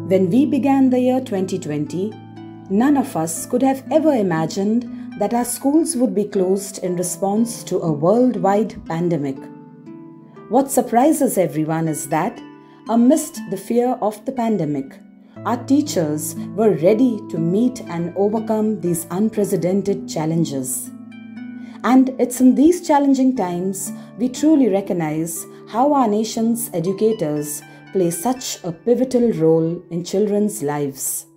When we began the year 2020, none of us could have ever imagined that our schools would be closed in response to a worldwide pandemic. What surprises everyone is that, amidst the fear of the pandemic, our teachers were ready to meet and overcome these unprecedented challenges. And it's in these challenging times we truly recognize how our nation's educators play such a pivotal role in children's lives.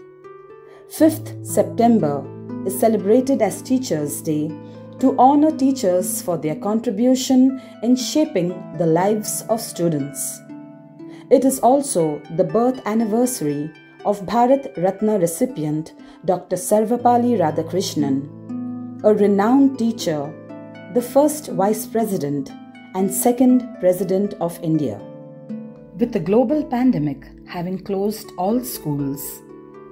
5th September is celebrated as Teachers' Day to honor teachers for their contribution in shaping the lives of students. It is also the birth anniversary of Bharat Ratna recipient Dr. Sarvepalli Radhakrishnan, a renowned teacher, the first Vice President and second President of India. With the global pandemic having closed all schools,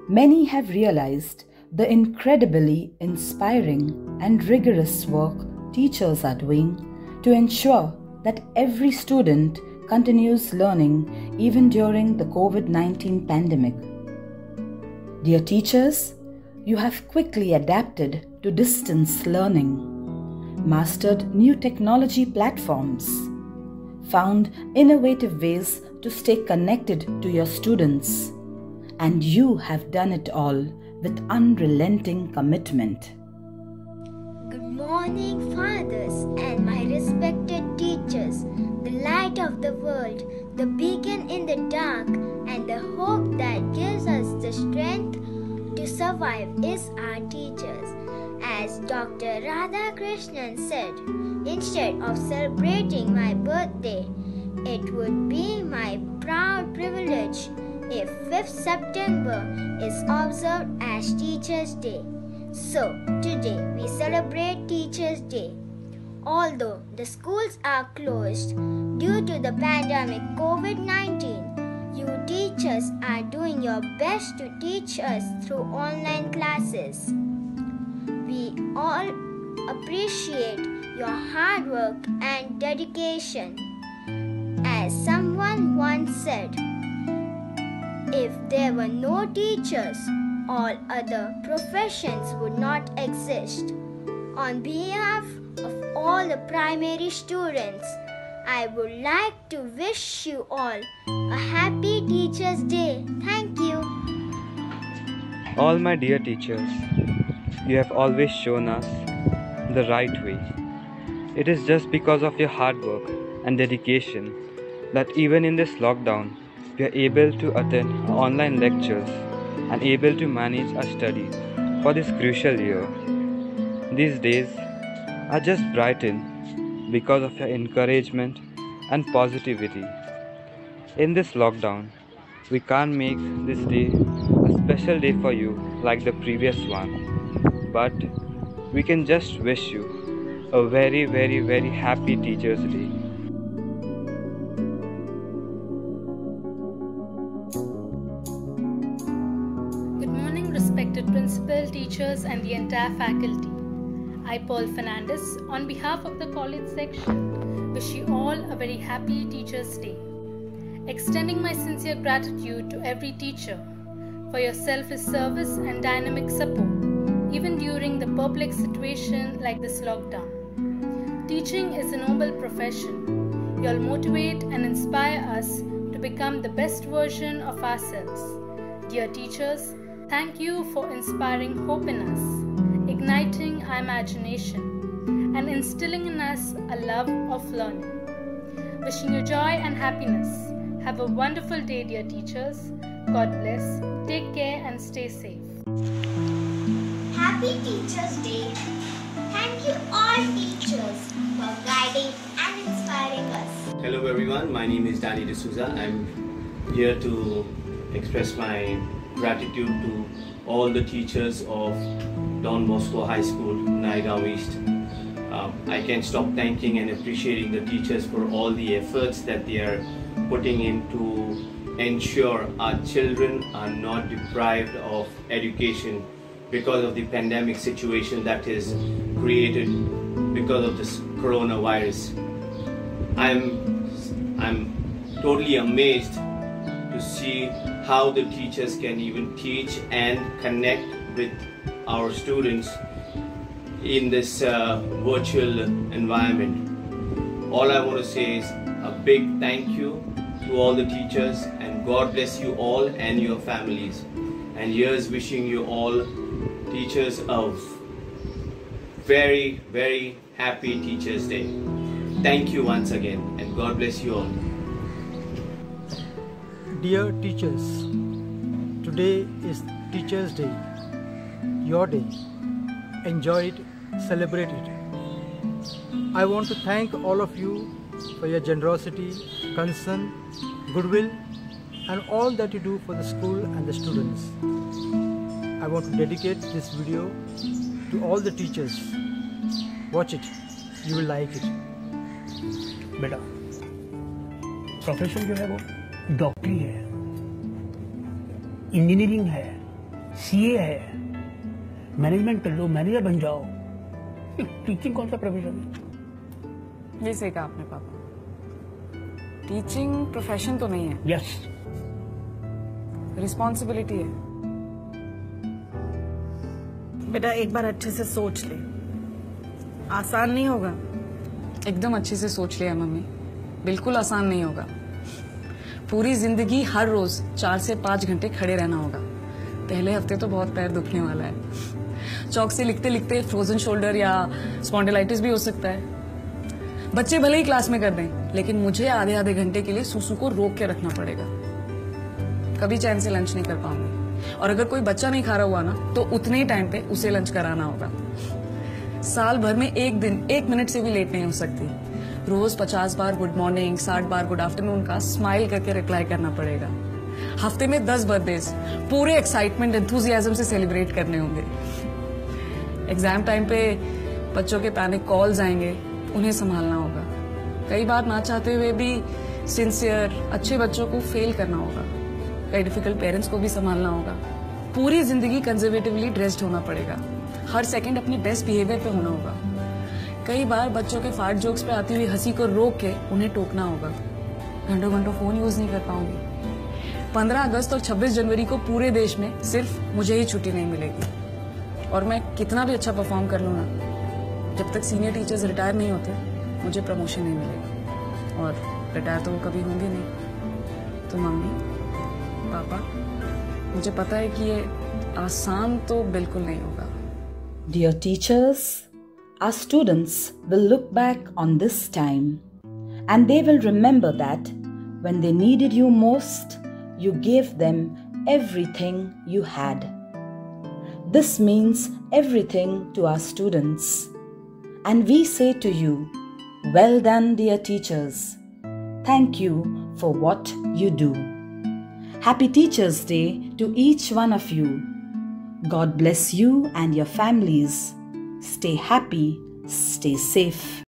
many have realized the incredibly inspiring and rigorous work teachers are doing to ensure that every student continues learning even during the COVID-19 pandemic. Dear teachers, you have quickly adapted to distance learning, mastered new technology platforms, found innovative ways to stay connected to your students, and you have done it all with unrelenting commitment. Good morning, fathers and my respected teachers, the light of the world, the beacon in the dark, and the hope that gives us the strength to survive is our teachers. As Dr. Radhakrishnan said, instead of celebrating my birthday, it would be my proud privilege if 5th September is observed as Teachers' Day. So, today we celebrate Teachers' Day. Although the schools are closed due to the pandemic COVID-19, you teachers are doing your best to teach us through online classes. We all appreciate your hard work and dedication. As someone once said, if there were no teachers, all other professions would not exist. On behalf of all the primary students, I would like to wish you all a happy Teachers' Day. Thank you. All my dear teachers, you have always shown us the right way. It is just because of your hard work and dedication that even in this lockdown, we are able to attend online lectures and able to manage our studies for this crucial year. These days are just brightened because of your encouragement and positivity. In this lockdown, we can't make this day a special day for you like the previous one, but we can just wish you a very, very, very happy Teachers' Day. Respected principal, teachers and the entire faculty. I, Paul Fernandez, on behalf of the college section, wish you all a very happy Teachers' Day. Extending my sincere gratitude to every teacher for your selfless service and dynamic support, even during the perplexed situation like this lockdown. Teaching is a noble profession. You all motivate and inspire us to become the best version of ourselves. Dear teachers, thank you for inspiring hope in us, igniting our imagination, and instilling in us a love of learning. Wishing you joy and happiness. Have a wonderful day, dear teachers. God bless. Take care and stay safe. Happy Teachers' Day. Thank you all teachers for guiding and inspiring us. Hello everyone, my name is Danny D'Souza. I'm here to express my gratitude to all the teachers of Don Bosco High School, Naigaon East. I can't stop thanking and appreciating the teachers for all the efforts that they are putting in to ensure our children are not deprived of education because of the pandemic situation that is created because of this coronavirus. I'm totally amazed to to see how the teachers can even teach and connect with our students in this virtual environment. All I want to say is a big thank you to all the teachers, and God bless you all and your families. And here's wishing you all teachers a very, very happy Teachers' Day. Thank you once again, and God bless you all. Dear teachers, today is Teachers' Day, your day. Enjoy it, celebrate it. I want to thank all of you for your generosity, concern, goodwill, and all that you do for the school and the students. I want to dedicate this video to all the teachers. Watch it, you will like it. बेटा, profession जो है वो डॉक्टरी है, engineering है, CA है, management कर लो, manager बन जाओ। टीचिंग कौन सा प्रोफेशन है? ये सही कहा आपने पापा, टीचिंग प्रोफेशन तो नहीं है। यस, रिस्पॉन्सिबिलिटी है। बेटा एक बार अच्छे से सोच ले, आसान नहीं होगा। एकदम अच्छे से सोच लिया मम्मी, बिल्कुल आसान नहीं होगा। पूरी जिंदगी हर रोज 4 से 5 घंटे खड़े रहना होगा। पहले हफ्ते तो बहुत पैर दुखने वाला है। चौक से लिखते लिखते फ्रोजन शोल्डर या स्पॉन्डिलाइटिस भी हो सकता है। बच्चे भले ही क्लास में कर दें, लेकिन मुझे आधे आधे घंटे के लिए सुसु को रोक के रखना पड़ेगा। कभी चैन से लंच नहीं कर पाऊंगी, और अगर कोई बच्चा नहीं खा रहा हुआ ना, तो उतने ही टाइम पे उसे लंच कराना होगा। साल भर में एक दिन 1 मिनट से भी लेट नहीं हो सकती। रोज 50 बार गुड मॉर्निंग, 60 बार गुड आफ्टरनून का स्माइल करके रिप्लाई करना पड़ेगा। हफ्ते में 10 बर्थडेज पूरे एक्साइटमेंट एंथुजियाज्म से सेलिब्रेट करने होंगे। एग्जाम टाइम पे बच्चों के पैनिक कॉल्स आएंगे, उन्हें संभालना होगा। कई बार ना चाहते हुए भी सिंसियर अच्छे बच्चों को फेल करना होगा। कई डिफिकल्ट पेरेंट्स को भी संभालना होगा। पूरी जिंदगी कंजर्वेटिवली ड्रेस्ड होना पड़ेगा। हर सेकंड अपने बेस्ट बिहेवियर पे होना होगा। कई बार बच्चों के फाट जोक्स पे आती हुई हंसी को रोक के उन्हें टोकना होगा। घंटों घंटों फोन यूज नहीं कर पाऊंगी। 15 अगस्त और 26 जनवरी को पूरे देश में सिर्फ मुझे ही छुट्टी नहीं मिलेगी। और मैं कितना भी अच्छा परफॉर्म कर लूँ ना, जब तक सीनियर टीचर्स रिटायर नहीं होते, मुझे प्रमोशन नहीं मिलेगी। और रिटायर तो वो कभी होंगे नहीं। तो मम्मी पापा, मुझे पता है कि ये आसान तो बिल्कुल नहीं होगा। Dear teachers, our students will look back on this time and they will remember that when they needed you most, you gave them everything you had. This means everything to our students. And we say to you, well done, dear teachers. Thank you for what you do. Happy Teachers' Day to each one of you. God bless you and your families. Stay happy, stay safe.